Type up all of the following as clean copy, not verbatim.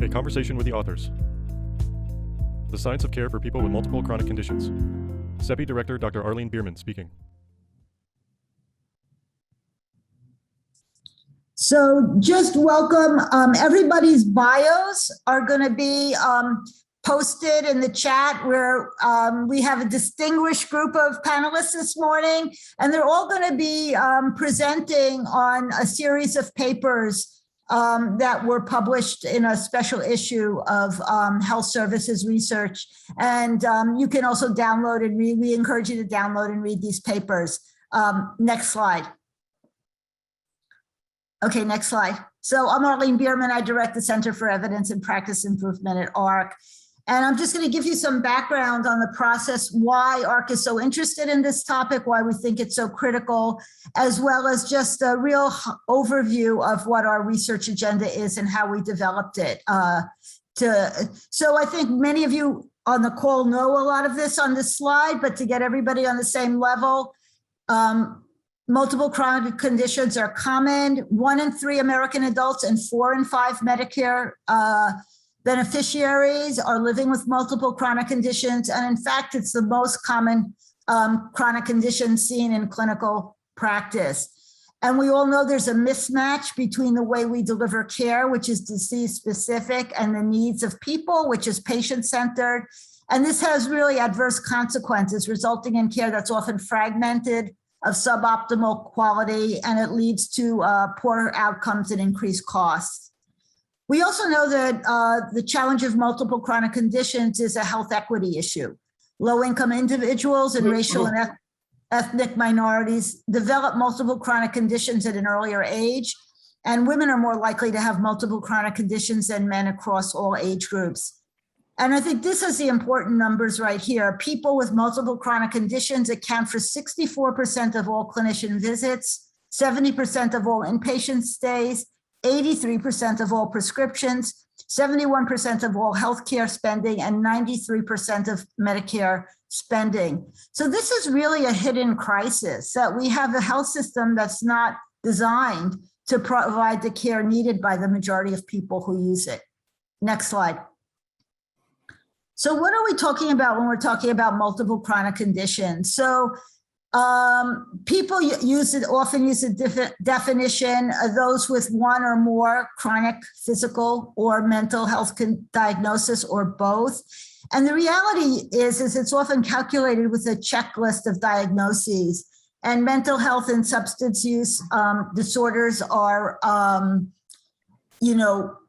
A conversation with the authors. The Science of Care for People with Multiple Chronic Conditions. CEPI Director Dr. Arlene Bierman speaking. So just welcome. Everybody's bios are going to be posted in the chat where we have a distinguished group of panelists this morning, and they're all going to be presenting on a series of papers that were published in a special issue of Health Services Research. And you can also download and read. We encourage you to download and read these papers. Next slide. Okay, next slide. So I'm Arlene Bierman. I direct the Center for Evidence and Practice Improvement at AHRQ. And I'm just going to give you some background on the process, why AHRQ is so interested in this topic, why we think it's so critical, as well as just a real overview of what our research agenda is and how we developed it. So I think many of you on the call know a lot of this on this slide, but to get everybody on the same level, multiple chronic conditions are common. 1 in 3 American adults and 4 in 5 Medicare beneficiaries are living with multiple chronic conditions. And in fact, it's the most common chronic condition seen in clinical practice. And we all know there's a mismatch between the way we deliver care, which is disease specific, and the needs of people, which is patient-centered. And this has really adverse consequences, resulting in care that's often fragmented, of suboptimal quality, and it leads to poor outcomes and increased costs. We also know that the challenge of multiple chronic conditions is a health equity issue. Low-income individuals and racial and ethnic minorities develop multiple chronic conditions at an earlier age, and women are more likely to have multiple chronic conditions than men across all age groups. And I think this is the important numbers right here. People with multiple chronic conditions account for 64% of all clinician visits, 70% of all inpatient stays, 83% of all prescriptions, 71% of all healthcare spending, and 93% of Medicare spending. So this is really a hidden crisis, that we have a health system that's not designed to provide the care needed by the majority of people who use it. Next slide. So what are we talking about when we're talking about multiple chronic conditions? So people often use a definition of those with 1 or more chronic physical or mental health diagnosis, or both. And the reality is it's often calculated with a checklist of diagnoses, and mental health and substance use disorders are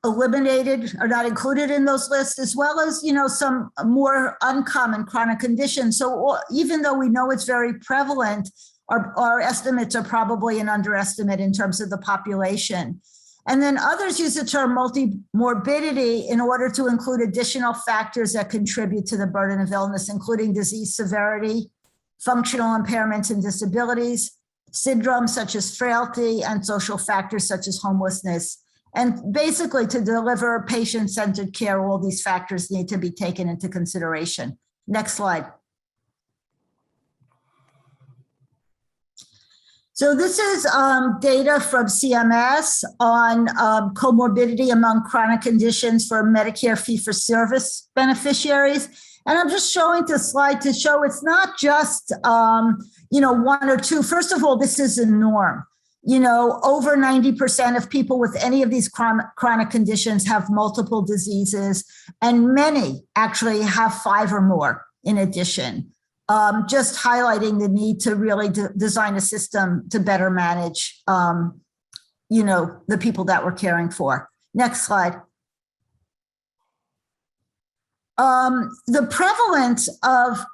eliminated or not included in those lists, as well as, some more uncommon chronic conditions. So even though we know it's very prevalent, our estimates are probably an underestimate in terms of the population. And then others use the term multimorbidity in order to include additional factors that contribute to the burden of illness, including disease severity, functional impairments and disabilities, syndromes such as frailty, and social factors such as homelessness. And basically, to deliver patient-centered care, all these factors need to be taken into consideration. Next slide. So this is data from CMS on comorbidity among chronic conditions for Medicare fee-for-service beneficiaries. And I'm just showing this slide to show it's not just 1 or 2. First of all, this is a norm. Over 90% of people with any of these chronic conditions have multiple diseases, and many actually have 5 or more in addition, just highlighting the need to really design a system to better manage, the people that we're caring for. Next slide. The prevalence of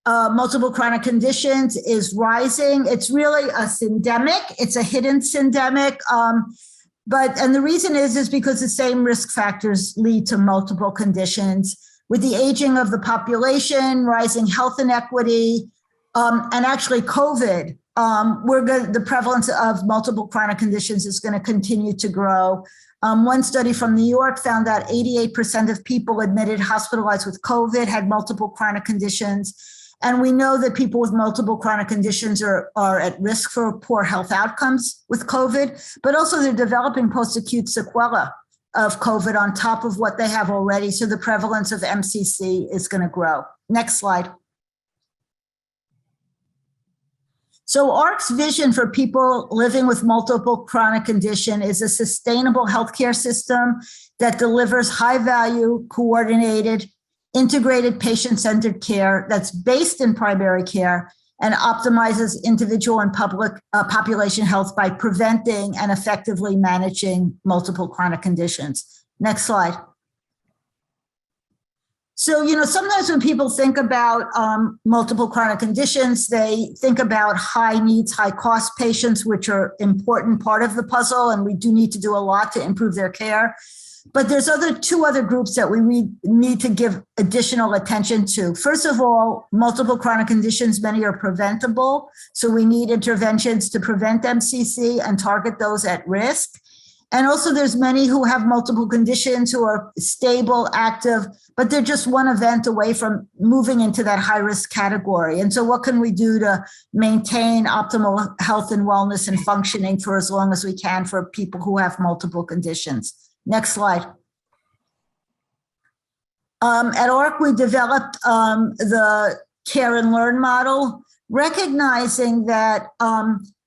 multiple chronic conditions is rising. It's really a syndemic. It's a hidden syndemic. And the reason is because the same risk factors lead to multiple conditions. With the aging of the population, rising health inequity, and actually COVID, the prevalence of multiple chronic conditions is going to continue to grow. One study from New York found that 88% of people admitted hospitalized with COVID had multiple chronic conditions. And we know that people with multiple chronic conditions are at risk for poor health outcomes with COVID, but also they're developing post-acute sequelae of COVID on top of what they have already. So the prevalence of MCC is going to grow. Next slide. So AHRQ's vision for people living with multiple chronic condition is a sustainable healthcare system that delivers high-value, coordinated, integrated patient-centered care that's based in primary care and optimizes individual and public population health by preventing and effectively managing multiple chronic conditions. Next slide. So, sometimes when people think about multiple chronic conditions, they think about high needs, high cost patients, which are an important part of the puzzle, and we do need to do a lot to improve their care. But there's two other groups that we need to give additional attention to. First of all, multiple chronic conditions, many are preventable. So we need interventions to prevent MCC and target those at risk. And also there's many who have multiple conditions who are stable, active, but they're just one event away from moving into that high risk category. And so what can we do to maintain optimal health and wellness and functioning for as long as we can for people who have multiple conditions? Next slide. At AHRQ, we developed the care and learn model, recognizing that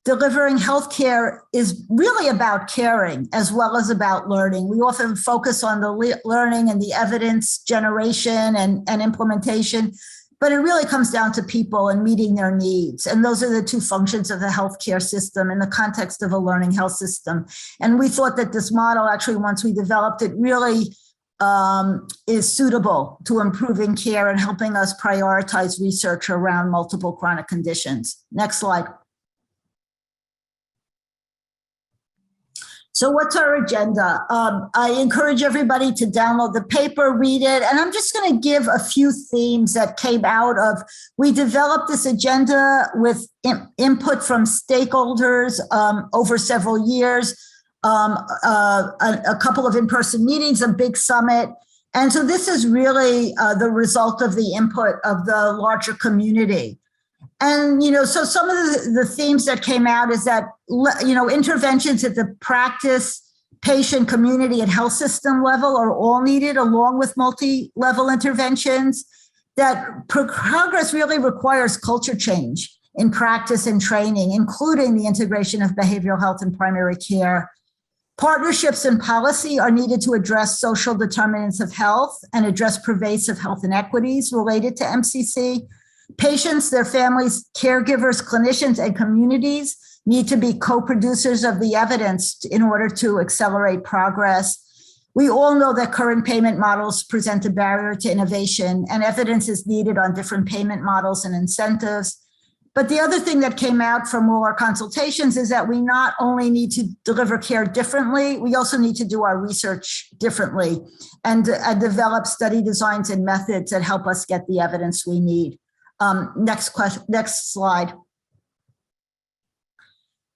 delivering healthcare is really about caring as well as about learning. We often focus on the learning and the evidence generation and implementation, but it really comes down to people and meeting their needs. And those are the two functions of the healthcare system in the context of a learning health system. And we thought that this model, actually, once we developed it, really is suitable to improving care and helping us prioritize research around multiple chronic conditions. Next slide. So what's our agenda? I encourage everybody to download the paper, read it, and I'm just going to give a few themes that came out of, we developed this agenda with input from stakeholders over several years, a couple of in-person meetings, a big summit. And so this is really the result of the input of the larger community. And, so some of the themes that came out is that, interventions at the practice, patient, community, and health system level are all needed, along with multi-level interventions. That progress really requires culture change in practice and training, including the integration of behavioral health and primary care. Partnerships and policy are needed to address social determinants of health and address pervasive health inequities related to MCC. Patients, their families, caregivers, clinicians, and communities need to be co-producers of the evidence in order to accelerate progress. We all know that current payment models present a barrier to innovation, and evidence is needed on different payment models and incentives. But the other thing that came out from all our consultations is that we not only need to deliver care differently, we also need to do our research differently and develop study designs and methods that help us get the evidence we need. Next slide.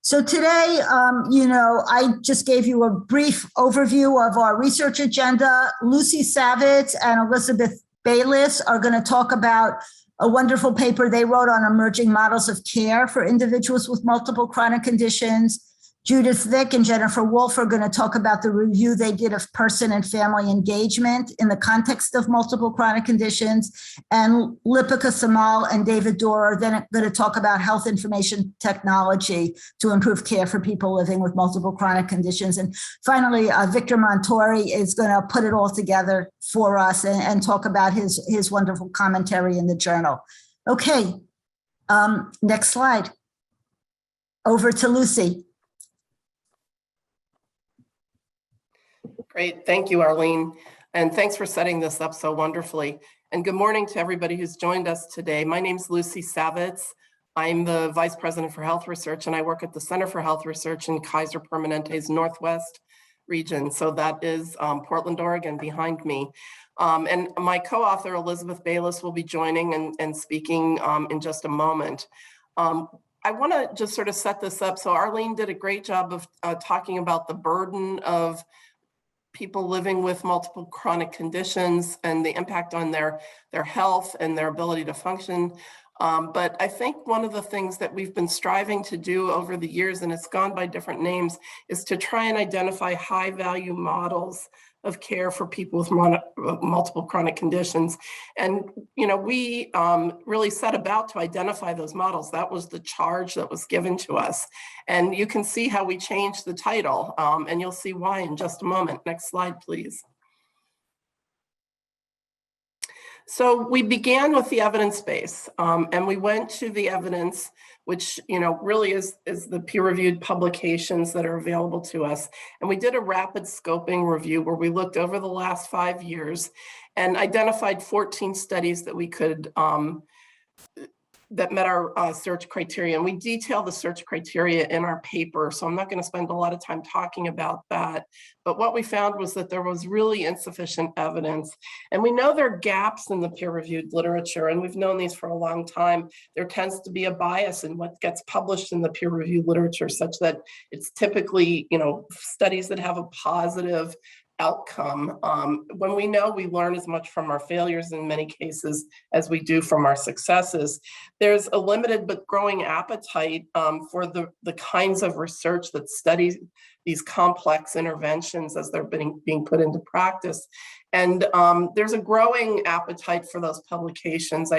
So today, I just gave you a brief overview of our research agenda. Lucy Savitz and Elizabeth Bayliss are going to talk about a wonderful paper they wrote on emerging models of care for individuals with multiple chronic conditions. Judith Vick and Jennifer Wolff are going to talk about the review they did of person and family engagement in the context of multiple chronic conditions. And Lipika Samal and David Dorr are then going to talk about health information technology to improve care for people living with multiple chronic conditions. And finally, Victor Montori is going to put it all together for us and talk about his wonderful commentary in the journal. Okay, next slide. Over to Lucy. Great, thank you, Arlene. And thanks for setting this up so wonderfully. And good morning to everybody who's joined us today. My name's Lucy Savitz. I'm the Vice President for Health Research, and I work at the Center for Health Research in Kaiser Permanente's Northwest region. So that is Portland, Oregon behind me. And my co-author, Elizabeth Bayliss, will be joining and speaking in just a moment. I want to just sort of set this up. So Arlene did a great job of talking about the burden of people living with multiple chronic conditions and the impact on their health and their ability to function. But I think one of the things that we've been striving to do over the years, and it's gone by different names, is to try and identify high value models of care for people with multiple chronic conditions. And, we really set about to identify those models. That was the charge that was given to us. And you can see how we changed the title, and you'll see why in just a moment. Next slide, please. So we began with the evidence base, and we went to the evidence, which really is the peer-reviewed publications that are available to us. And we did a rapid scoping review where we looked over the last 5 years and identified 14 studies that we could that met our search criteria. And we detail the search criteria in our paper, so I'm not going to spend a lot of time talking about that. But what we found was that there was really insufficient evidence. And we know there are gaps in the peer-reviewed literature, and we've known these for a long time. There tends to be a bias in what gets published in the peer-reviewed literature, such that it's typically, studies that have a positive outcome, when we know we learn as much from our failures in many cases as we do from our successes. There's a limited but growing appetite for the kinds of research that studies these complex interventions as they're being put into practice. And there's a growing appetite for those publications.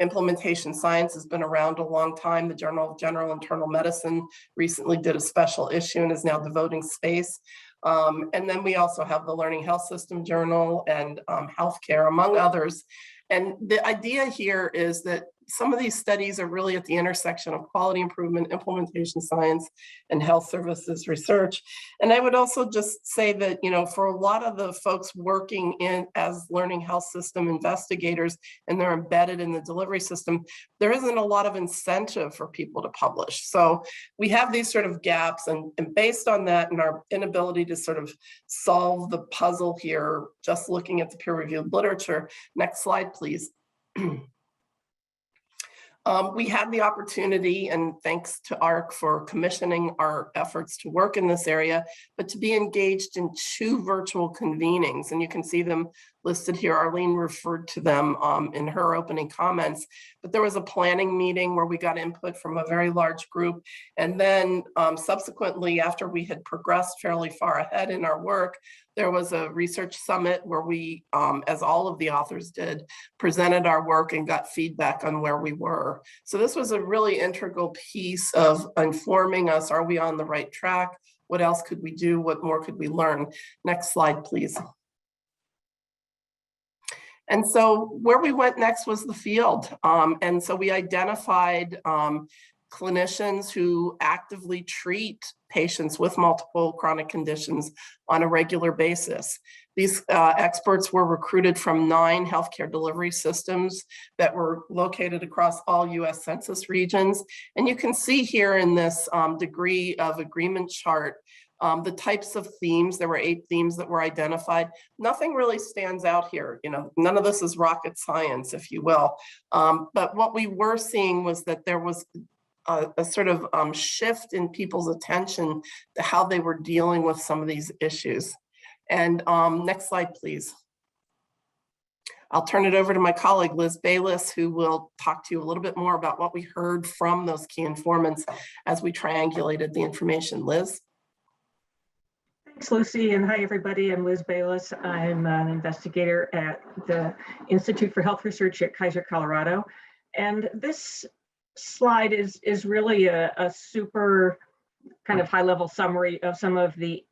Implementation science has been around a long time. The Journal of General Internal Medicine recently did a special issue and is now devoting space. And then we also have the Learning Health System Journal and Healthcare, among others. And the idea here is that some of these studies are really at the intersection of quality improvement, implementation science, and health services research. And I would also just say that, for a lot of the folks working as learning health system investigators, and they're embedded in the delivery system, there isn't a lot of incentive for people to publish. So we have these sort of gaps, and based on that and our inability to sort of solve the puzzle here, just looking at the peer-reviewed literature. Next slide, please. We had the opportunity, and thanks to AHRQ for commissioning our efforts to work in this area, but to be engaged in 2 virtual convenings, and you can see them listed here. Arlene referred to them in her opening comments, but there was a planning meeting where we got input from a very large group. And then subsequently, after we had progressed fairly far ahead in our work, there was a research summit where we, as all of the authors did, presented our work and got feedback on where we were. So this was a really integral piece of informing us, are we on the right track? What else could we do? What more could we learn? Next slide, please. And so where we went next was the field. And so we identified clinicians who actively treat patients with multiple chronic conditions on a regular basis. These experts were recruited from 9 healthcare delivery systems that were located across all US Census regions. And you can see here in this degree of agreement chart, the types of themes. There were 8 themes that were identified. Nothing really stands out here. None of this is rocket science, if you will. But what we were seeing was that there was a sort of shift in people's attention to how they were dealing with some of these issues. And next slide, please. I'll turn it over to my colleague, Liz Bayliss, who will talk to you a little bit more about what we heard from those key informants as we triangulated the information. Liz? Thanks, Lucy, and hi, everybody. I'm Liz Bayliss. I'm an investigator at the Institute for Health Research at Kaiser, Colorado. And this slide is really a super kind of high-level summary of some of the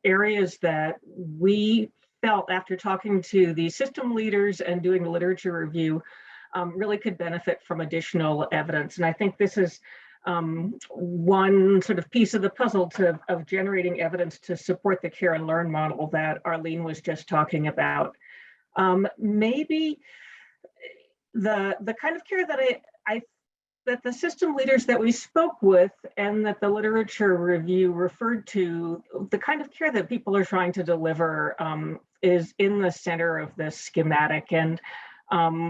areas that we felt, after talking to the system leaders and doing the literature review, really could benefit from additional evidence. And I think this is one sort of piece of the puzzle of generating evidence to support the care and learn model that Arlene was just talking about. Maybe the kind of care that the system leaders that we spoke with and that the literature review referred to, the kind of care that people are trying to deliver is in the center of this schematic. And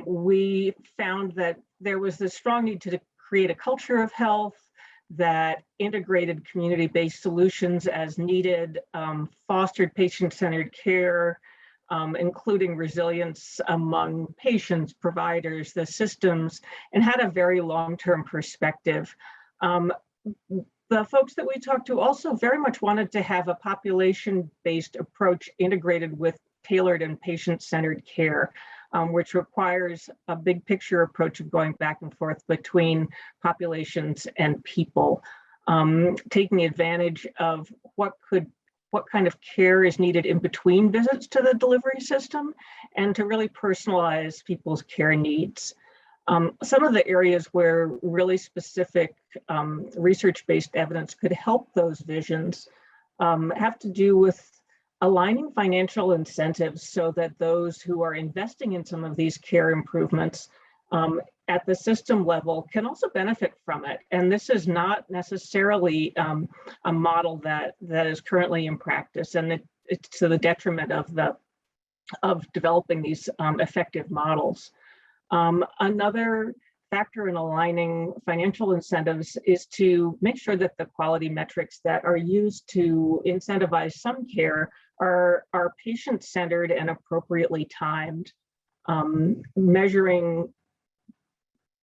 we found that there was this strong need to create a culture of health that integrated community-based solutions as needed, fostered patient-centered care, including resilience among patients, providers, the systems, and had a very long-term perspective. The folks that we talked to also very much wanted to have a population-based approach integrated with tailored and patient-centered care, which requires a big picture approach of going back and forth between populations and people, taking advantage of what kind of care is needed in between visits to the delivery system, and to really personalize people's care needs. Some of the areas where really specific research-based evidence could help those visions have to do with aligning financial incentives so that those who are investing in some of these care improvements at the system level can also benefit from it. And this is not necessarily a model that is currently in practice, and it's to the detriment of developing these effective models. Another factor in aligning financial incentives is to make sure that the quality metrics that are used to incentivize some care are patient-centered and appropriately timed. Measuring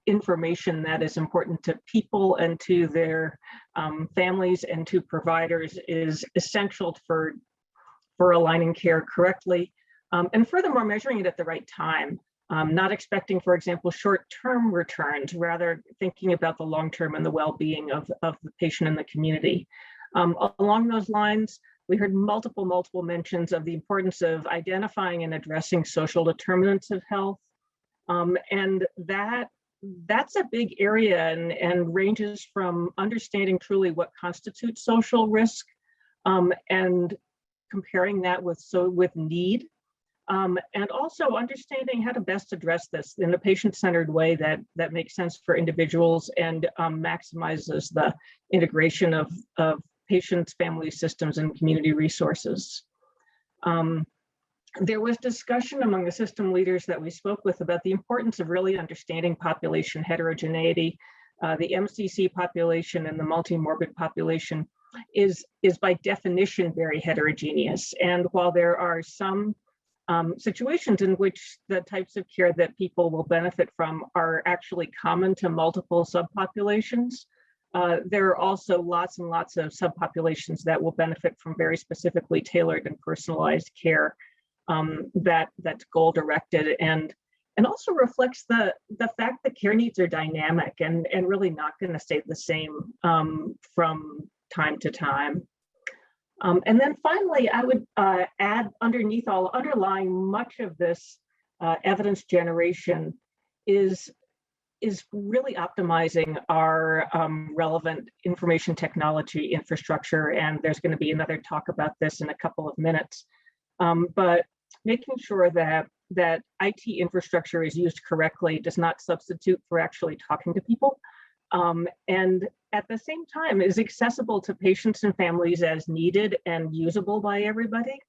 information that is important to people and to their families and to providers is essential for aligning care correctly. And furthermore, measuring it at the right time. Not expecting, for example, short-term returns, rather thinking about the long-term and the well-being of the patient and the community. Along those lines, we heard multiple mentions of the importance of identifying and addressing social determinants of health. And that's a big area and ranges from understanding truly what constitutes social risk and comparing that with need. And also understanding how to best address this in a patient-centered way that makes sense for individuals and maximizes the integration of patients, family systems, and community resources. There was discussion among the system leaders that we spoke with about the importance of really understanding population heterogeneity. The MCC population and the multimorbid population is by definition very heterogeneous. And while there are some situations in which the types of care that people will benefit from are actually common to multiple subpopulations, there are also lots and lots of subpopulations that will benefit from very specifically tailored and personalized care that's goal-directed and also reflects the fact that care needs are dynamic and really not going to stay the same from time to time. And then finally, I would add underlying much of this evidence generation is really optimizing our relevant information technology infrastructure. And there's going to be another talk about this in a couple of minutes. But making sure that IT infrastructure is used correctly does not substitute for actually talking to people. And at the same time is accessible to patients and families as needed and usable by everybody.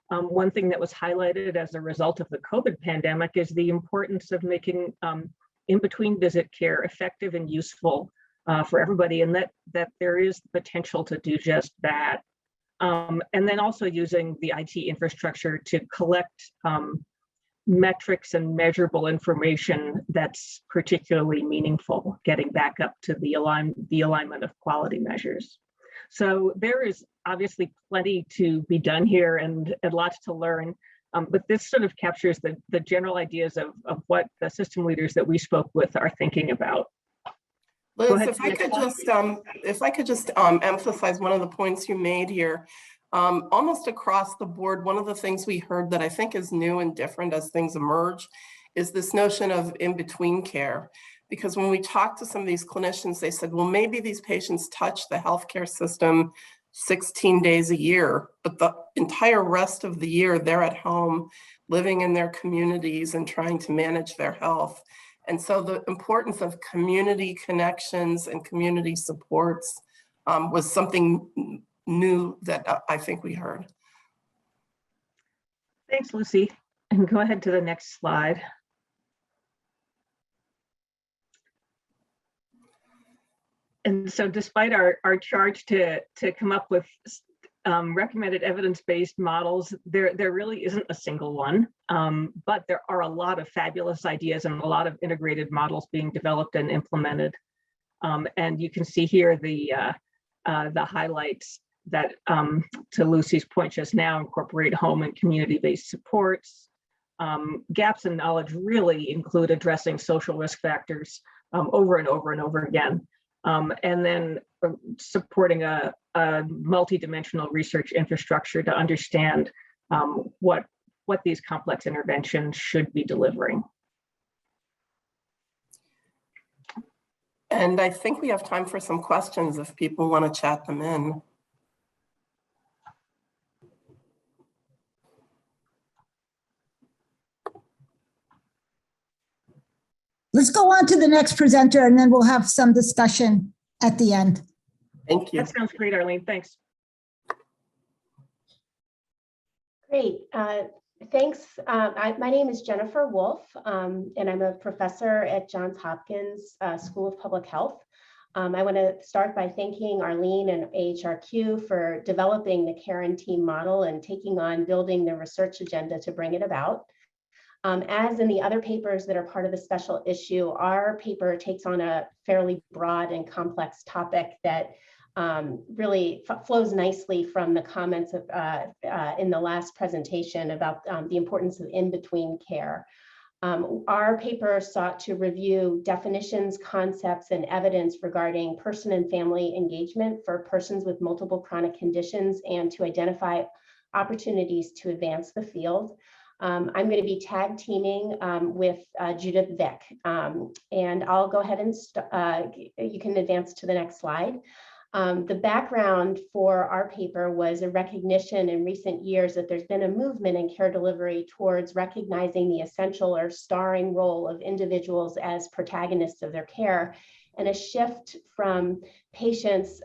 One thing that was highlighted as a result of the COVID pandemic is the importance of making in-between visit care effective and useful for everybody, and that there is the potential to do just that. And then also using the IT infrastructure to collect metrics and measurable information that's particularly meaningful, getting back up to the alignment of quality measures. So there is obviously plenty to be done here and lots to learn, but this sort of captures the general ideas of what the system leaders that we spoke with are thinking about. Liz, if I could just emphasize one of the points you made here. Almost across the board, one of the things we heard that I think is new and different as things emerge is this notion of in-between care. Because when we talked to some of these clinicians, they said, well, maybe these patients touch the healthcare system 16 days a year, but the entire rest of the year, they're at home, living in their communities and trying to manage their health. And so the importance of community connections and community supports was something new that I think we heard. Thanks, Lucy. And go ahead to the next slide. And so despite our charge to come up with recommended evidence-based models, there really isn't a single one, but there are a lot of fabulous ideas and a lot of integrated models being developed and implemented. And you can see here the highlights that, to Lucy's point just now, incorporate home and community-based supports. Gaps in knowledge really include addressing social risk factors over and over and over again. And then supporting a multidimensional research infrastructure to understand what these complex interventions should be delivering. And I think we have time for some questions if people want to chat them in. Let's go on to the next presenter and then we'll have some discussion at the end. Thank you. That sounds great, Arlene. Thanks. Great. Thanks. My name is Jennifer Wolff, and I'm a professor at Johns Hopkins School of Public Health. I want to start by thanking Arlene and AHRQ for developing the care and team model and taking on building the research agenda to bring it about. As in the other papers that are part of the special issue, our paper takes on a fairly broad and complex topic that really flows nicely from the comments of, in the last presentation about the importance of in-between care. Our paper sought to review definitions, concepts, and evidence regarding person and family engagement for persons with multiple chronic conditions and to identify opportunities to advance the field. I'm going to be tag teaming with Judith Vick, and I'll go ahead and you can advance to the next slide. The background for our paper was a recognition in recent years that there's been a movement in care delivery towards recognizing the essential or starring role of individuals as protagonists of their care, and a shift from patients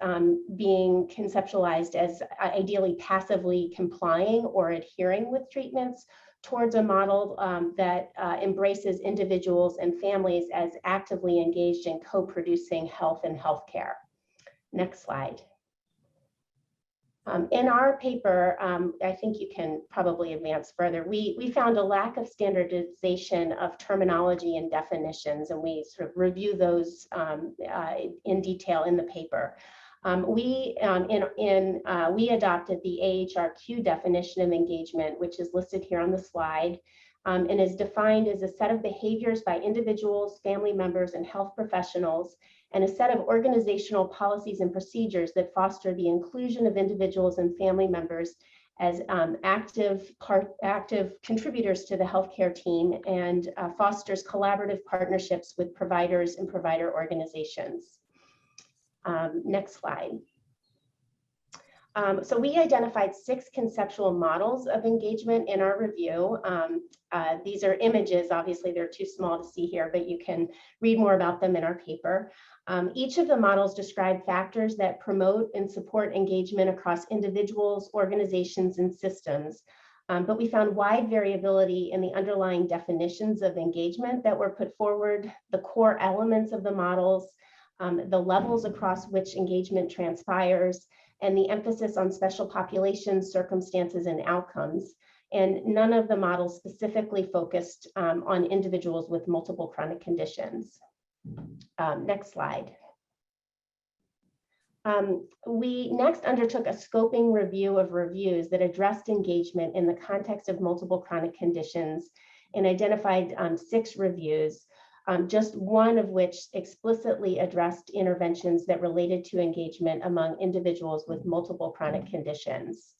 being conceptualized as ideally passively complying or adhering with treatments towards a model that embraces individuals and families as actively engaged in co-producing health and healthcare. Next slide. In our paper, I think you can probably advance further. We found a lack of standardization of terminology and definitions, and we sort of review those in detail in the paper. We adopted the AHRQ definition of engagement, which is listed here on the slide, and is defined as a set of behaviors by individuals, family members, and health professionals, and a set of organizational policies and procedures that foster the inclusion of individuals and family members as active contributors to the healthcare team, and fosters collaborative partnerships with providers and provider organizations. Next slide. So we identified 6 conceptual models of engagement in our review. These are images, obviously they're too small to see here, but you can read more about them in our paper. Each of the models describe factors that promote and support engagement across individuals, organizations, and systems. But we found wide variability in the underlying definitions of engagement that were put forward, the core elements of the models, the levels across which engagement transpires, and the emphasis on special populations, circumstances, and outcomes. And none of the models specifically focused on individuals with multiple chronic conditions. Next slide. We next undertook a scoping review of reviews that addressed engagement in the context of multiple chronic conditions and identified 6 reviews, just one of which explicitly addressed interventions that related to engagement among individuals with multiple chronic conditions.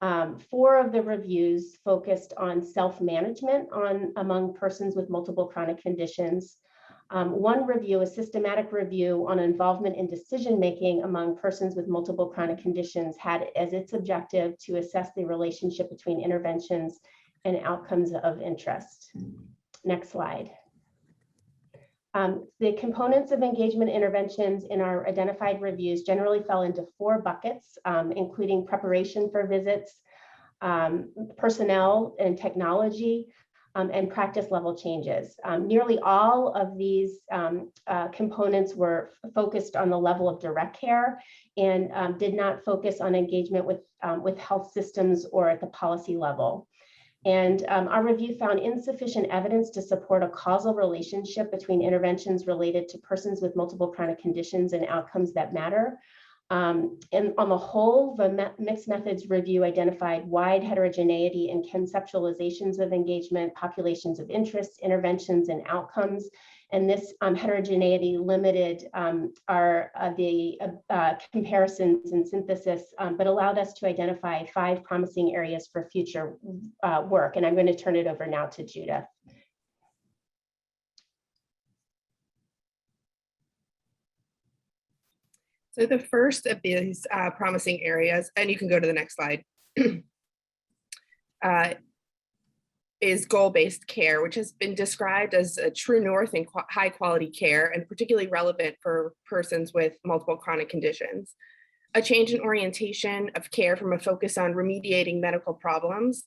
4 of the reviews focused on self-management among persons with multiple chronic conditions. One review, a systematic review on involvement in decision-making among persons with multiple chronic conditions, had as its objective to assess the relationship between interventions and outcomes of interest. Next slide. The components of engagement interventions in our identified reviews generally fell into 4 buckets, including preparation for visits, personnel and technology, and practice level changes. Nearly all of these components were focused on the level of direct care and did not focus on engagement with health systems or at the policy level. And our review found insufficient evidence to support a causal relationship between interventions related to persons with multiple chronic conditions and outcomes that matter. And on the whole, the mixed methods review identified wide heterogeneity in conceptualizations of engagement, populations of interest, interventions, and outcomes. And this heterogeneity limited the comparisons and synthesis, but allowed us to identify 5 promising areas for future work. And I'm going to turn it over now to Judith. So the first of these promising areas, and you can go to the next slide, is goal-based care, which has been described as a true north in high quality care and particularly relevant for persons with multiple chronic conditions. A change in orientation of care from a focus on remediating medical problems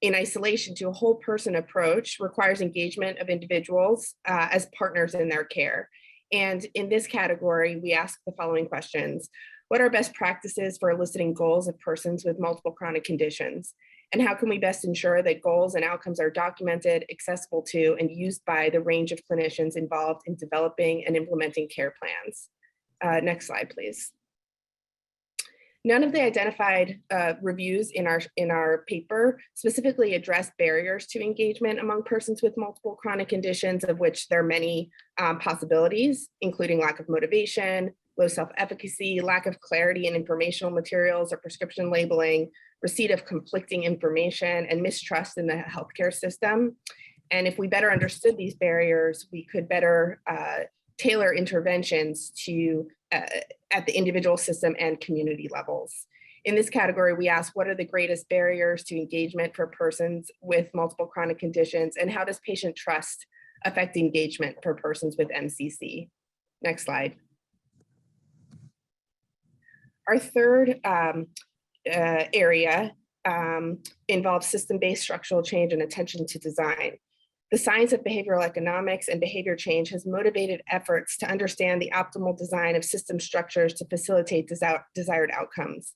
in isolation to a whole person approach requires engagement of individuals as partners in their care. And in this category, we ask the following questions. What are best practices for eliciting goals of persons with multiple chronic conditions? And how can we best ensure that goals and outcomes are documented, accessible to, and used by the range of clinicians involved in developing and implementing care plans? Next slide, please. None of the identified reviews in our paper specifically address barriers to engagement among persons with multiple chronic conditions, of which there are many possibilities, including lack of motivation, low self-efficacy, lack of clarity in informational materials or prescription labeling, receipt of conflicting information, and mistrust in the healthcare system. And if we better understood these barriers, we could better tailor interventions to at the individual system and community levels. In this category, we ask, what are the greatest barriers to engagement for persons with multiple chronic conditions, and how does patient trust affect engagement for persons with MCC? Next slide. Our third area involves system-based structural change and attention to design. The science of behavioral economics and behavior change has motivated efforts to understand the optimal design of system structures to facilitate desired outcomes.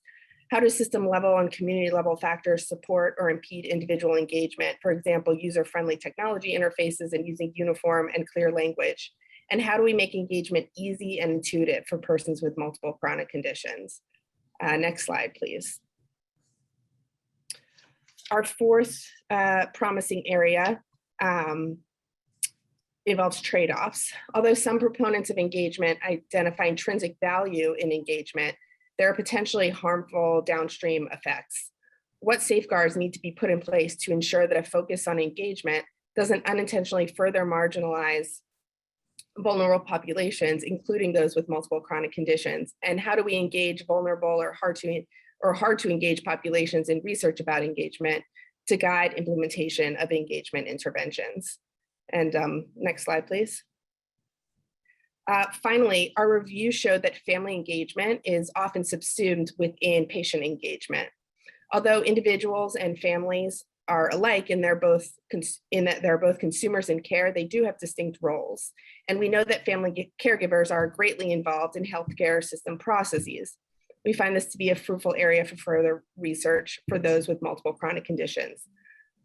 How do system level and community level factors support or impede individual engagement? For example, user-friendly technology interfaces and using uniform and clear language. And how do we make engagement easy and intuitive for persons with multiple chronic conditions? Next slide, please. Our fourth promising area involves trade-offs. Although some proponents of engagement identify intrinsic value in engagement, there are potentially harmful downstream effects. What safeguards need to be put in place to ensure that a focus on engagement doesn't unintentionally further marginalize vulnerable populations, including those with multiple chronic conditions? And how do we engage vulnerable or hard to engage populations in research about engagement to guide implementation of engagement interventions? And next slide, please. Finally, our review showed that family engagement is often subsumed within patient engagement. Although individuals and families are alike and they're both consumers in care, they do have distinct roles. And we know that family caregivers are greatly involved in healthcare system processes. We find this to be a fruitful area for further research for those with multiple chronic conditions.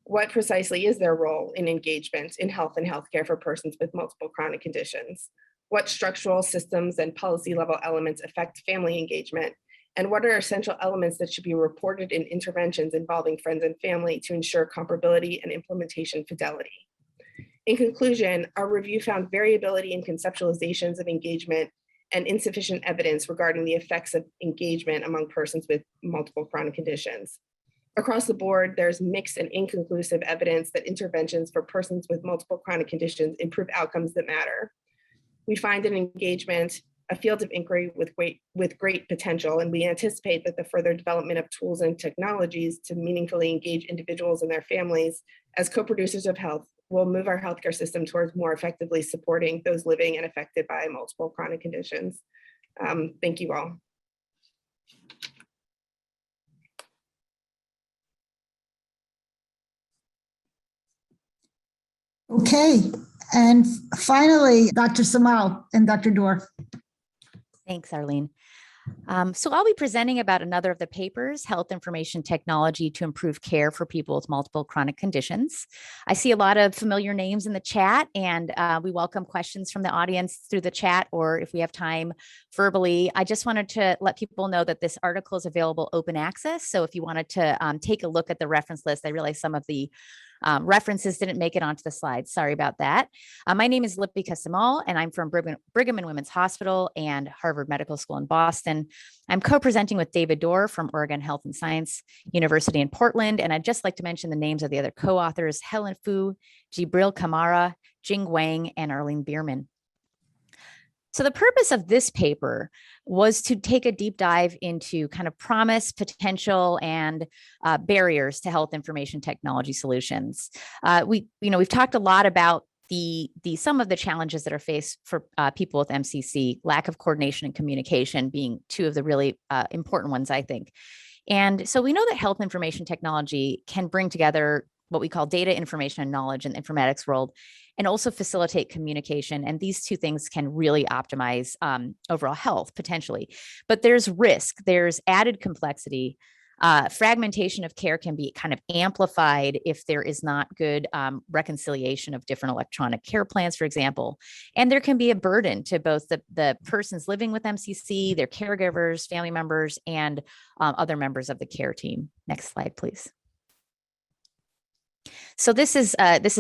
What precisely is their role in engagement in health and healthcare for persons with multiple chronic conditions? What structural systems and policy level elements affect family engagement? And what are essential elements that should be reported in interventions involving friends and family to ensure comparability and implementation fidelity? In conclusion, our review found variability in conceptualizations of engagement and insufficient evidence regarding the effects of engagement among persons with multiple chronic conditions. Across the board, there's mixed and inconclusive evidence that interventions for persons with multiple chronic conditions improve outcomes that matter. We find in engagement a field of inquiry with great potential, and we anticipate that the further development of tools and technologies to meaningfully engage individuals and their families as co-producers of health will move our healthcare system towards more effectively supporting those living and affected by multiple chronic conditions. Thank you all. Okay, and finally, Dr. Samal and Dr. Dorr. Thanks, Arlene. So I'll be presenting about another of the papers, Health Information Technology to Improve Care for People with Multiple Chronic Conditions. I see a lot of familiar names in the chat, and we welcome questions from the audience through the chat, or if we have time verbally. I just wanted to let people know that this article is available open access. So if you wanted to take a look at the reference list, I realize some of the references didn't make it onto the slides. Sorry about that. My name is Lipika Samal, and I'm from Brigham and Women's Hospital and Harvard Medical School in Boston. I'm co-presenting with David Dorr from Oregon Health and Science University in Portland. And I'd just like to mention the names of the other co-authors, Helen Fu, Jibril Kamara, Jing Wang, and Arlene Bierman. So the purpose of this paper was to take a deep dive into kind of promise, potential, and barriers to health information technology solutions. We've talked a lot about some of the challenges that are faced for people with MCC, lack of coordination and communication being two of the really important ones, I think. And so we know that health information technology can bring together what we call data, information, and knowledge in the informatics world, and also facilitate communication. And these two things can really optimize overall health potentially. But there's risk, there's added complexity. Fragmentation of care can be kind of amplified if there is not good reconciliation of different electronic care plans, for example. And there can be a burden to both the persons living with MCC, their caregivers, family members, and other members of the care team. Next slide, please. So this is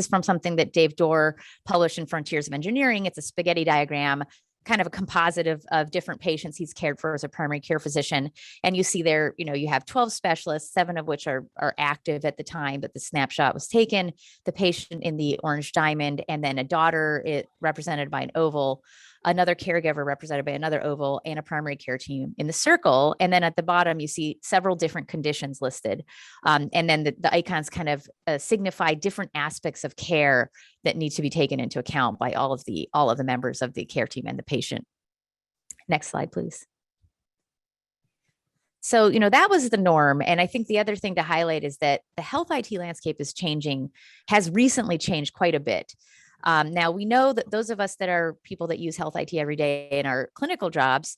from something that Dave Dorr published in Frontiers of Engineering. It's a spaghetti diagram, kind of a composite of different patients he's cared for as a primary care physician. And you see there, you have 12 specialists, 7 of which are active at the time that the snapshot was taken, the patient in the orange diamond, and then a daughter represented by an oval, another caregiver represented by another oval, and a primary care team in the circle. And then at the bottom, you see several different conditions listed. And then the icons kind of signify different aspects of care that need to be taken into account by all of the members of the care team and the patient. Next slide, please. So, that was the norm. And I think the other thing to highlight is that the health IT landscape has recently changed quite a bit. Now, we know that those of us that are people that use health IT every day in our clinical jobs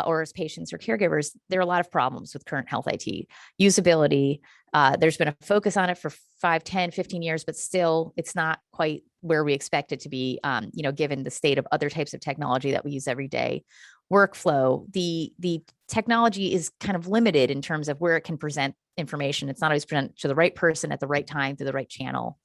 or as patients or caregivers, there are a lot of problems with current health IT. Usability, there's been a focus on it for 5, 10, 15 years, but still it's not quite where we expect it to be, given the state of other types of technology that we use every day. Workflow, the technology is kind of limited in terms of where it can present information. It's not always presented to the right person at the right time through the right channel.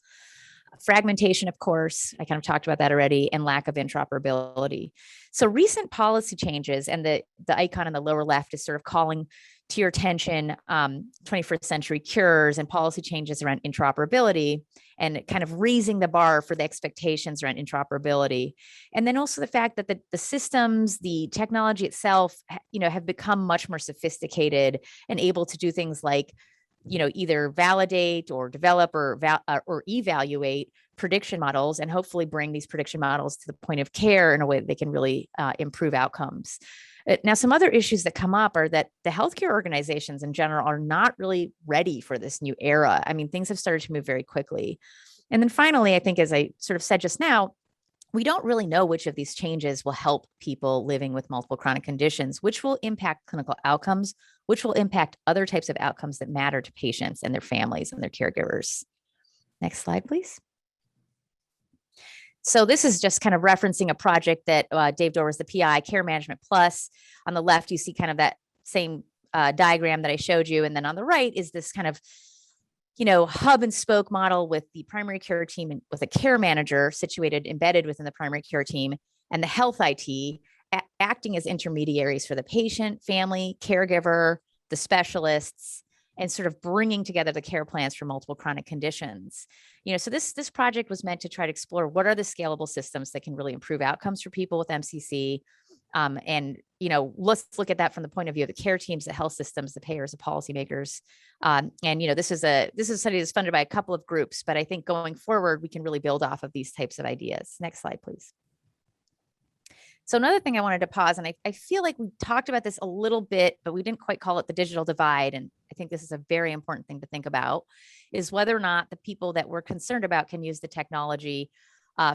Fragmentation, of course, I kind of talked about that already, and lack of interoperability. So recent policy changes, and the icon on the lower left is sort of calling to your attention 21st century cures and policy changes around interoperability, and kind of raising the bar for the expectations around interoperability. And then also the fact that the systems, the technology itself, have become much more sophisticated and able to do things like either validate or develop or evaluate prediction models, and hopefully bring these prediction models to the point of care in a way that they can really improve outcomes. Now, some other issues that come up are that the healthcare organizations in general are not really ready for this new era. I mean, things have started to move very quickly. And then finally, I think, as I sort of said just now, we don't really know which of these changes will help people living with multiple chronic conditions, which will impact clinical outcomes, which will impact other types of outcomes that matter to patients and their families and their caregivers. Next slide, please. So this is just kind of referencing a project that Dave Dorr was the PI, Care Management Plus. On the left, you see kind of that same diagram that I showed you. And then on the right is this kind of hub and spoke model with the primary care team and with a care manager embedded within the primary care team, and the health IT acting as intermediaries for the patient, family, caregiver, the specialists, and sort of bringing together the care plans for multiple chronic conditions. So this project was meant to try to explore what are the scalable systems that can really improve outcomes for people with MCC. And let's look at that from the point of view of the care teams, the health systems, the payers, the policymakers. And this is a study that's funded by a couple of groups, but I think going forward, we can really build off of these types of ideas. Next slide, please. So another thing I wanted to pause, and I feel like we talked about this a little bit, but we didn't quite call it the digital divide. And I think this is a very important thing to think about, is whether or not the people that we're concerned about can use the technology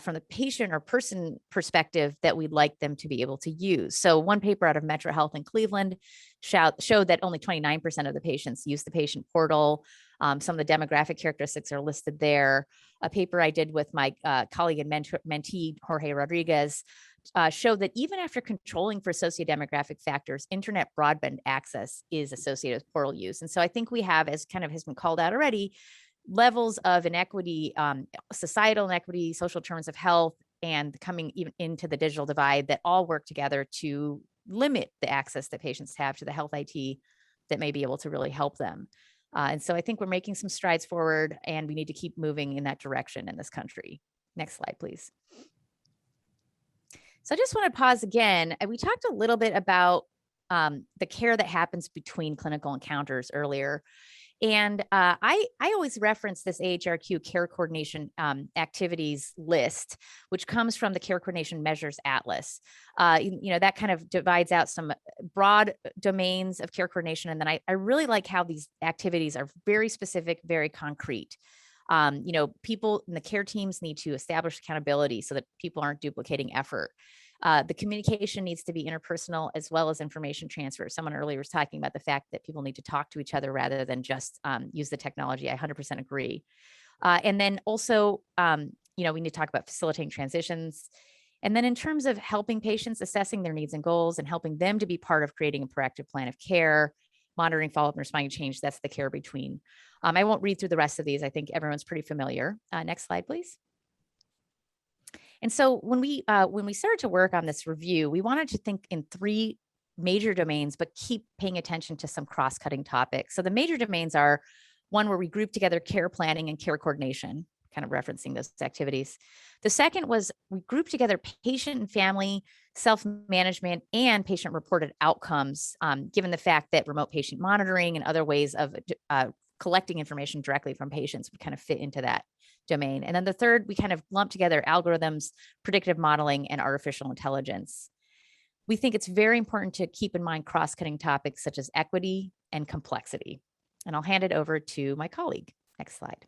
from the patient or person perspective that we'd like them to be able to use. So one paper out of Metro Health in Cleveland showed that only 29% of the patients use the patient portal. Some of the demographic characteristics are listed there. A paper I did with my colleague and mentee, Jorge Rodriguez, showed that even after controlling for sociodemographic factors, internet broadband access is associated with portal use. And so I think we have, as kind of has been called out already, levels of inequity, societal inequity, social determinants of health, and coming even into the digital divide that all work together to limit the access that patients have to the health IT that may be able to really help them. And so I think we're making some strides forward, and we need to keep moving in that direction in this country. Next slide, please. So I just want to pause again. We talked a little bit about the care that happens between clinical encounters earlier. And I always reference this AHRQ care coordination activities list, which comes from the Care Coordination Measures Atlas. That kind of divides out some broad domains of care coordination. And then I really like how these activities are very specific, very concrete. People in the care teams need to establish accountability so that people aren't duplicating effort. The communication needs to be interpersonal as well as information transfer. Someone earlier was talking about the fact that people need to talk to each other rather than just use the technology. I 100% agree. And then also, we need to talk about facilitating transitions. And then in terms of helping patients, assessing their needs and goals and helping them to be part of creating a proactive plan of care, monitoring, follow-up, and responding to change, that's the care between. I won't read through the rest of these. I think everyone's pretty familiar. Next slide, please. And so when we started to work on this review, we wanted to think in three major domains, but keep paying attention to some cross-cutting topics. So the major domains are one where we group together care planning and care coordination, kind of referencing those activities. The second was we grouped together patient and family self-management and patient-reported outcomes, given the fact that remote patient monitoring and other ways of collecting information directly from patients would kind of fit into that domain. And then the third, we kind of lumped together algorithms, predictive modeling, and artificial intelligence. We think it's very important to keep in mind cross-cutting topics such as equity and complexity. And I'll hand it over to my colleague. Next slide.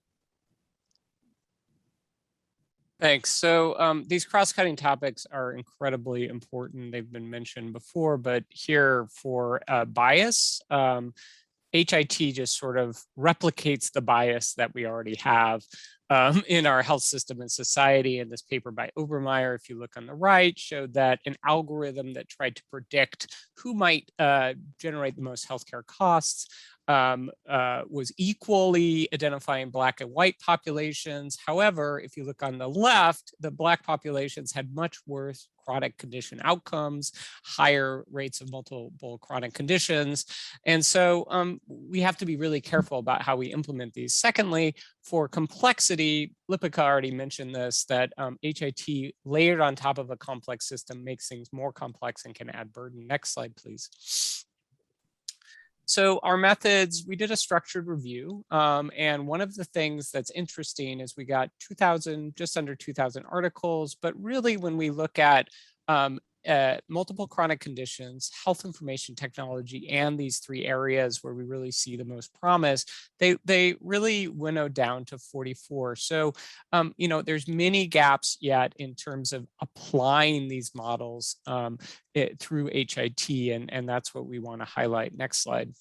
Thanks. So these cross-cutting topics are incredibly important. They've been mentioned before, but here for bias, HIT just sort of replicates the bias that we already have in our health system and society. And this paper by Obermeyer, if you look on the right, showed that an algorithm that tried to predict who might generate the most healthcare costs was equally identifying Black and white populations. However, if you look on the left, the Black populations had much worse chronic condition outcomes, higher rates of multiple chronic conditions. And so we have to be really careful about how we implement these. Secondly, for complexity, Lipika already mentioned this, that HIT layered on top of a complex system makes things more complex and can add burden. Next slide, please. So our methods, we did a structured review. And one of the things that's interesting is we got just under 2,000 articles, but really when we look at multiple chronic conditions, health information technology, and these three areas where we really see the most promise, they really winnowed down to 44. So, there's many gaps yet in terms of applying these models through HIT, and that's what we want to highlight. Next slide.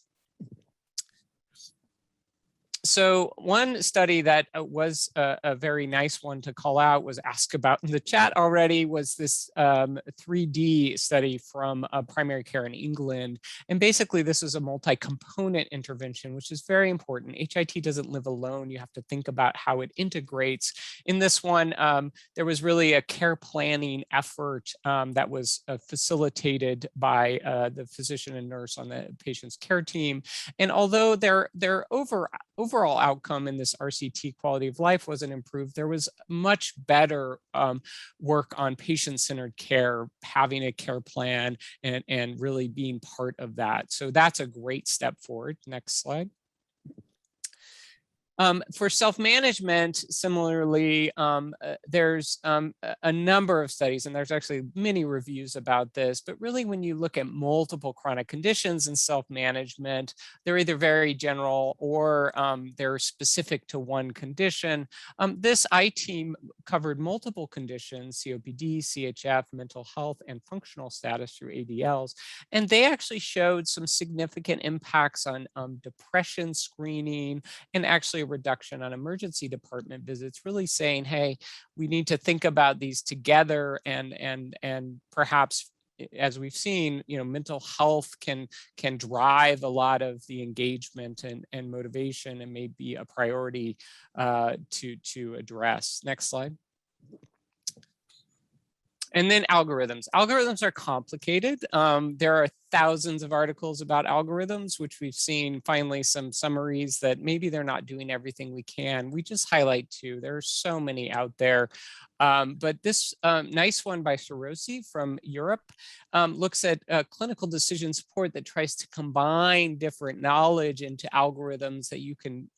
So one study that was a very nice one to call out, was asked about in the chat already, was this 3D study from primary care in England. And basically this is a multi-component intervention, which is very important. HIT doesn't live alone. You have to think about how it integrates. In this one, there was really a care planning effort that was facilitated by the physician and nurse on the patient's care team. And although their overall outcome in this RCT quality of life wasn't improved, there was much better work on patient-centered care, having a care plan and really being part of that. So that's a great step forward. Next slide. For self-management, similarly, there's a number of studies, and there's actually many reviews about this, but really when you look at multiple chronic conditions and self-management, they're either very general or they're specific to one condition. This I-team covered multiple conditions, COPD, CHF, mental health, and functional status through ADLs, and they actually showed some significant impacts on depression screening and actually a reduction on emergency department visits, really saying, hey, we need to think about these together, and perhaps, as we've seen, mental health can drive a lot of the engagement and motivation, and may be a priority to address. Next slide. And then algorithms. Algorithms are complicated. There are thousands of articles about algorithms, which we've seen finally some summaries that maybe they're not doing everything we can. We just highlight two. There are so many out there. But this nice one by Sorosi from Europe looks at clinical decision support that tries to combine different knowledge into algorithms that you can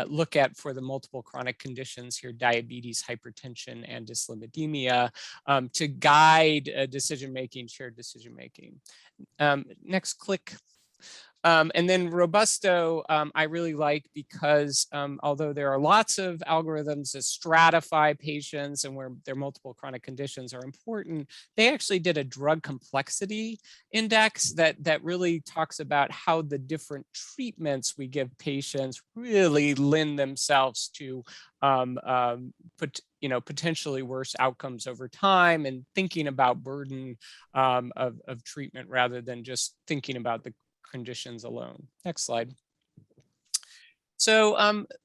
look at for the multiple chronic conditions here, diabetes, hypertension, and dyslipidemia, to guide decision-making, shared decision-making. Next click. And then Robusto, I really like because although there are lots of algorithms that stratify patients and where their multiple chronic conditions are important, they actually did a drug complexity index that really talks about how the different treatments we give patients really lend themselves to potentially worse outcomes over time, and thinking about burden of treatment rather than just thinking about the conditions alone. Next slide. So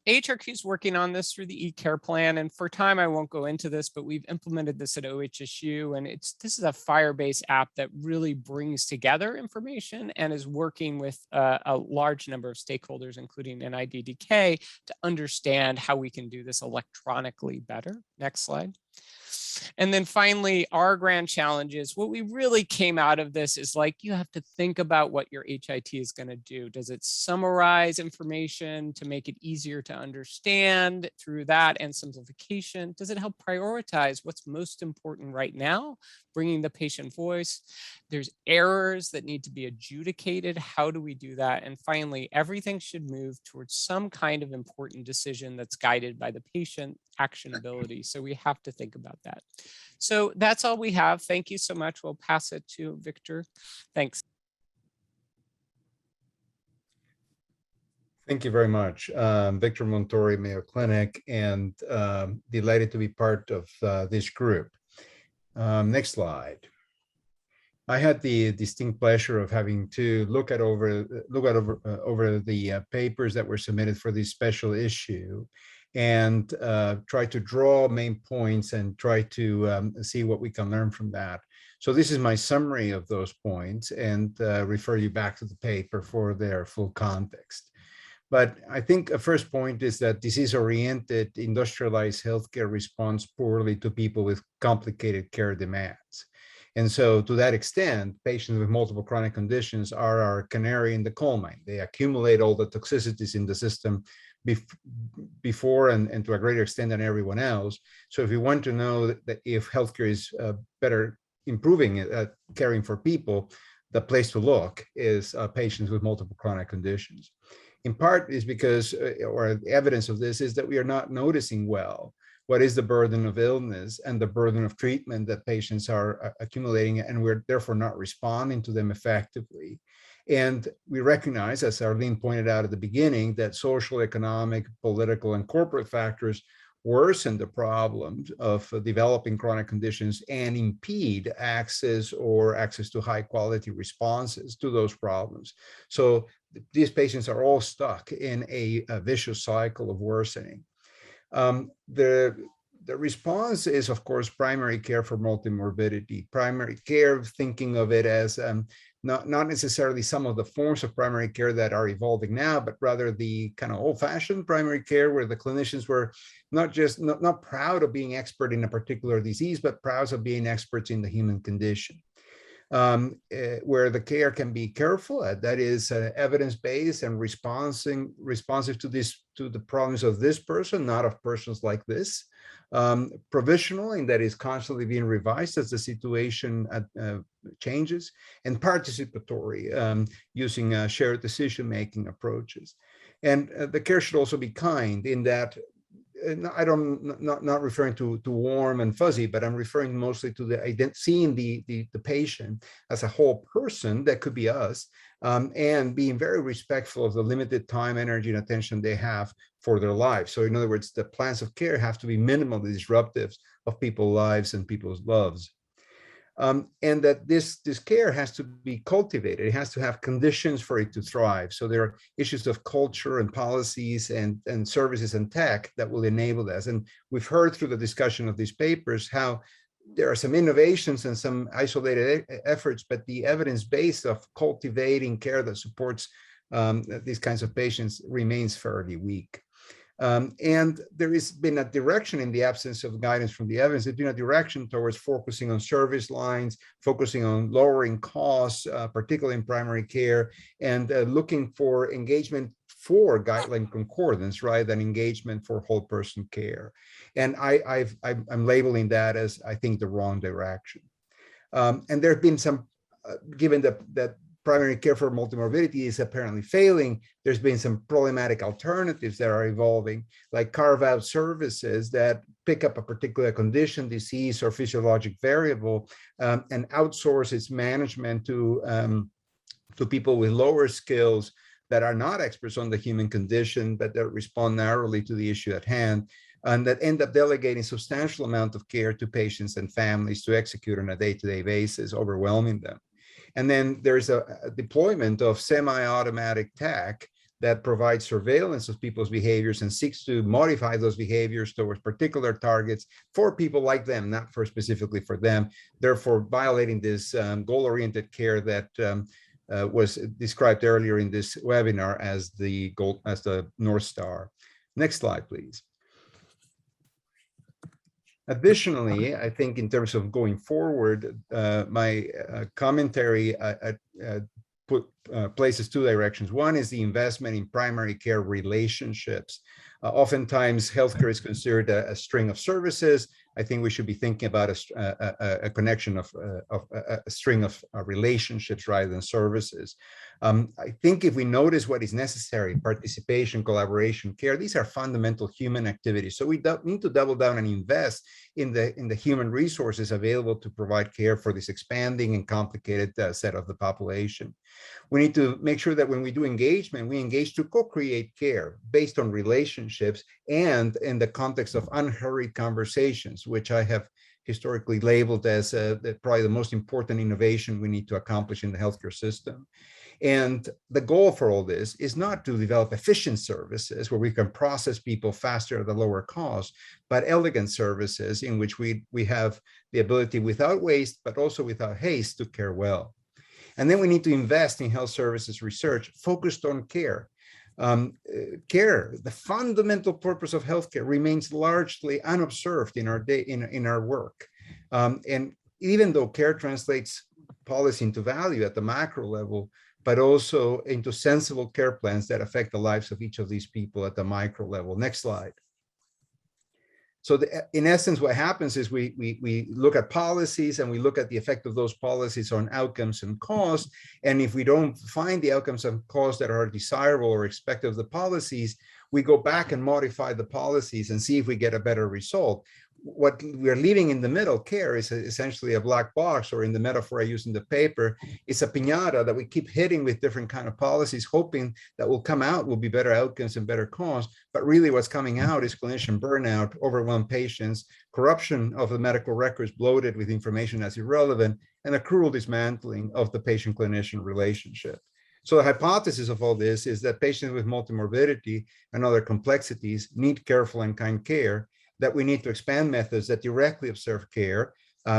AHRQ is working on this through the e-care plan, and for time I won't go into this, but we've implemented this at OHSU, and this is a Firebase app that really brings together information and is working with a large number of stakeholders, including NIDDK, to understand how we can do this electronically better. Next slide. And then finally, our grand challenges. What we really came out of this is, like, you have to think about what your HIT is going to do. Does it summarize information to make it easier to understand through that and simplification? Does it help prioritize what's most important right now, bringing the patient voice? There's errors that need to be adjudicated. How do we do that? And finally, everything should move towards some kind of important decision that's guided by the patient actionability. So we have to think about that. So that's all we have. Thank you so much. We'll pass it to Victor. Thanks. Thank you very much. Victor Montori, Mayo Clinic, and delighted to be part of this group. Next slide. I had the distinct pleasure of having to look over the papers that were submitted for this special issue, and try to draw main points and try to see what we can learn from that. So this is my summary of those points, and refer you back to the paper for their full context. But I think a first point is that disease-oriented, industrialized healthcare responds poorly to people with complicated care demands. And so to that extent, patients with multiple chronic conditions are our canary in the coal mine. They accumulate all the toxicities in the system before and to a greater extent than everyone else. So if we want to know that if healthcare is better improving at caring for people, the place to look is patients with multiple chronic conditions. In part is because, or evidence of this is that we are not noticing well what is the burden of illness and the burden of treatment that patients are accumulating, and we're therefore not responding to them effectively. And we recognize, as Arlene pointed out at the beginning, that social, economic, political, and corporate factors worsen the problems of developing chronic conditions and impede access to high quality responses to those problems. So these patients are all stuck in a vicious cycle of worsening. The response is, of course, primary care for multimorbidity. Primary care, thinking of it as not necessarily some of the forms of primary care that are evolving now, but rather the kind of old-fashioned primary care where the clinicians were not proud of being expert in a particular disease, but proud of being experts in the human condition. where the care can be careful, that is evidence-based and responsive to the problems of this person, not of persons like this. Provisional, and that is constantly being revised as the situation changes, and participatory, using shared decision-making approaches. And the care should also be kind, in that not referring to warm and fuzzy, but I'm referring mostly to seeing the patient as a whole person that could be us, and being very respectful of the limited time, energy, and attention they have for their lives. So in other words, the plans of care have to be minimally disruptive of people's lives and people's loves. And that this care has to be cultivated. It has to have conditions for it to thrive. So there are issues of culture and policies and services and tech that will enable this. And we've heard through the discussion of these papers how there are some innovations and some isolated efforts, but the evidence base of cultivating care that supports these kinds of patients remains fairly weak. And there has been a direction, in the absence of guidance from the evidence, there's been a direction towards focusing on service lines, focusing on lowering costs, particularly in primary care, and looking for engagement for guideline concordance, right, than engagement for whole person care. And I'm labeling that as, I think, the wrong direction. And there have been some, given that primary care for multimorbidity is apparently failing, there's been some problematic alternatives that are evolving, like carve-out services that pick up a particular condition, disease, or physiologic variable, and outsource its management to people with lower skills that are not experts on the human condition, but that respond narrowly to the issue at hand, and that end up delegating substantial amount of care to patients and families to execute on a day-to-day basis, overwhelming them. And then there's a deployment of semi-automatic tech that provides surveillance of people's behaviors and seeks to modify those behaviors towards particular targets for people like them, not for specifically for them, therefore violating this goal-oriented care that was described earlier in this webinar as the North Star. Next slide, please. Additionally, I think in terms of going forward, my commentary places two directions. One is the investment in primary care relationships. Oftentimes, healthcare is considered a string of services. I think we should be thinking about a connection of a string of relationships rather than services. I think if we notice what is necessary, participation, collaboration, care, these are fundamental human activities. So we need to double down and invest in the human resources available to provide care for this expanding and complicated set of the population. We need to make sure that when we do engagement, we engage to co-create care based on relationships and in the context of unhurried conversations, which I have historically labeled as probably the most important innovation we need to accomplish in the healthcare system. And the goal for all this is not to develop efficient services where we can process people faster at a lower cost, but elegant services in which we have the ability without waste, but also without haste to care well. And then we need to invest in health services research focused on care. Care, the fundamental purpose of healthcare, remains largely unobserved in our work. And even though care translates policy into value at the macro level, but also into sensible care plans that affect the lives of each of these people at the micro level. Next slide. So in essence, what happens is we look at policies and we look at the effect of those policies on outcomes and costs. And if we don't find the outcomes and costs that are desirable or expected of the policies, we go back and modify the policies and see if we get a better result. What we're leaving in the middle, care, is essentially a black box, or in the metaphor I use in the paper, it's a piñata that we keep hitting with different kind of policies, hoping that will come out will be better outcomes and better costs. But really what's coming out is clinician burnout, overwhelmed patients, corruption of the medical records bloated with information that's irrelevant, and a cruel dismantling of the patient-clinician relationship. So the hypothesis of all this is that patients with multimorbidity and other complexities need careful and kind care, that we need to expand methods that directly observe care,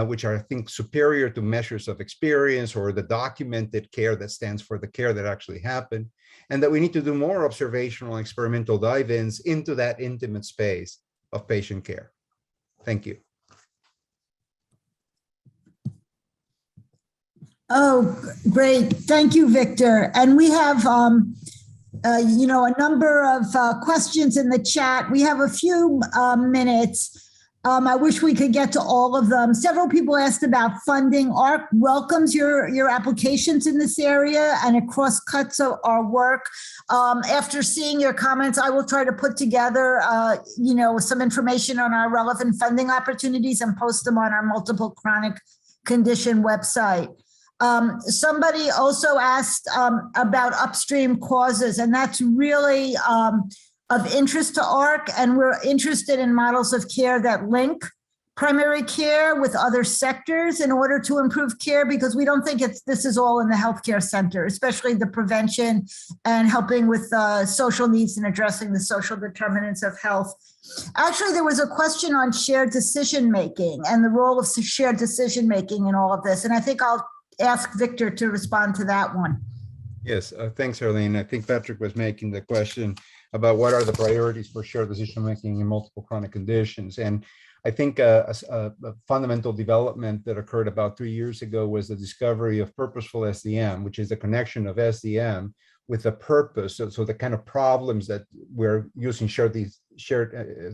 which are, I think, superior to measures of experience or the documented care that stands for the care that actually happened, and that we need to do more observational and experimental dive-ins into that intimate space of patient care. Thank you. Oh, great. Thank you, Victor. And we have, a number of questions in the chat. We have a few minutes. I wish we could get to all of them. Several people asked about funding. AHRQ welcomes your applications in this area, and it cross-cuts our work. After seeing your comments, I will try to put together, some information on our relevant funding opportunities and post them on our multiple chronic condition website. Somebody also asked about upstream causes, and that's really of interest to AHRQ, and we're interested in models of care that link primary care with other sectors in order to improve care, because we don't think this is all in the healthcare center, especially the prevention and helping with social needs and addressing the social determinants of health. Actually, there was a question on shared decision-making and the role of shared decision-making in all of this, and I think I'll ask Victor to respond to that one. Yes, thanks, Arlene. I think Patrick was making the question about what are the priorities for shared decision-making in multiple chronic conditions. And I think a fundamental development that occurred about 3 years ago was the discovery of purposeful SDM, which is the connection of SDM with a purpose. So the kind of problems that we're using shared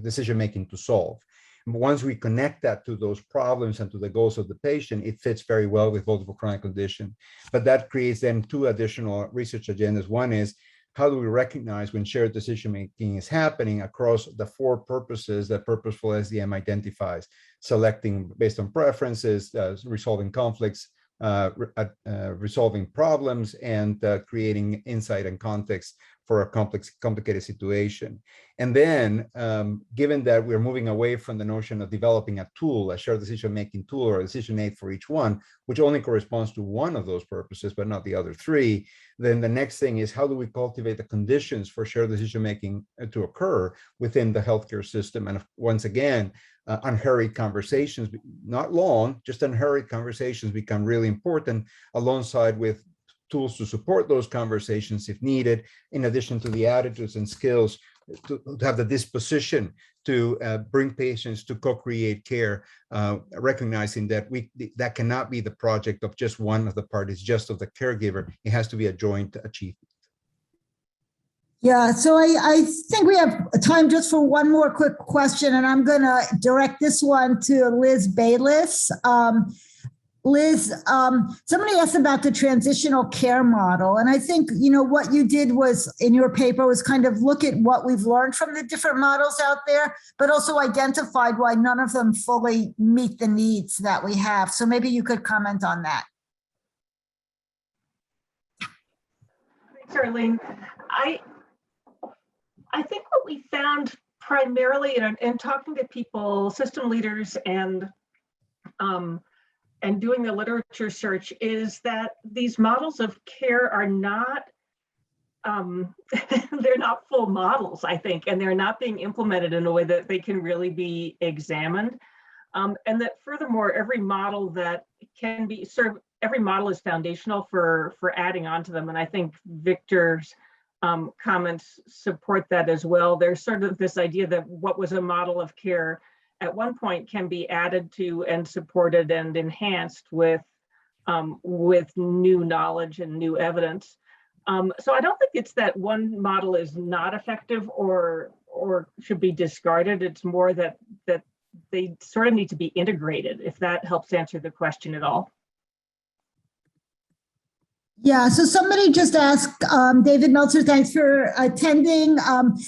decision-making to solve. Once we connect that to those problems and to the goals of the patient, it fits very well with multiple chronic condition. But that creates then two additional research agendas. One is, how do we recognize when shared decision-making is happening across the four purposes that purposeful SDM identifies: selecting based on preferences, resolving conflicts, resolving problems, and creating insight and context for a complicated situation. And then, given that we're moving away from the notion of developing a tool, a shared decision-making tool or a decision aid for each one, which only corresponds to one of those purposes, but not the other three, then the next thing is, how do we cultivate the conditions for shared decision-making to occur within the healthcare system? And once again, unhurried conversations, not long, just unhurried conversations become really important, alongside with tools to support those conversations if needed, in addition to the attitudes and skills to have the disposition to bring patients to co-create care, recognizing that that cannot be the project of just one of the parties, just of the caregiver. It has to be a joint achievement. Yeah, so I think we have time just for one more quick question, and I'm going to direct this one to Liz Bayliss. Liz, somebody asked about the transitional care model. And I think, what you did was, in your paper, was kind of look at what we've learned from the different models out there, but also identified why none of them fully meet the needs that we have. So maybe you could comment on that. Thanks, Arlene. I think what we found primarily in talking to people, system leaders, and doing the literature search, is that these models of care are not, they're not full models, I think, and they're not being implemented in a way that they can really be examined. And that furthermore, every model that can be every model is foundational for adding on to them. And I think Victor's comments support that as well. There's sort of this idea that what was a model of care at one point can be added to and supported and enhanced with new knowledge and new evidence. So I don't think it's that one model is not effective or should be discarded. It's more that they sort of need to be integrated, if that helps answer the question at all. Yeah, so somebody just asked, David Meltzer, thanks for attending.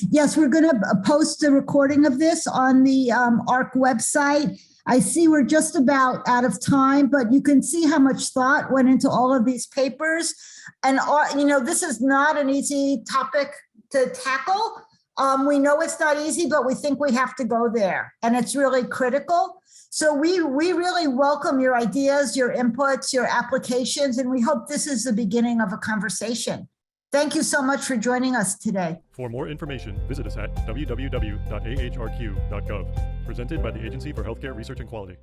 Yes, we're going to post a recording of this on the AHRQ website. I see we're just about out of time, but you can see how much thought went into all of these papers. And, this is not an easy topic to tackle. We know it's not easy, but we think we have to go there, and it's really critical. So we really welcome your ideas, your inputs, your applications, and we hope this is the beginning of a conversation. Thank you so much for joining us today. For more information, visit us at www.ahrq.gov, presented by the Agency for Healthcare Research and Quality.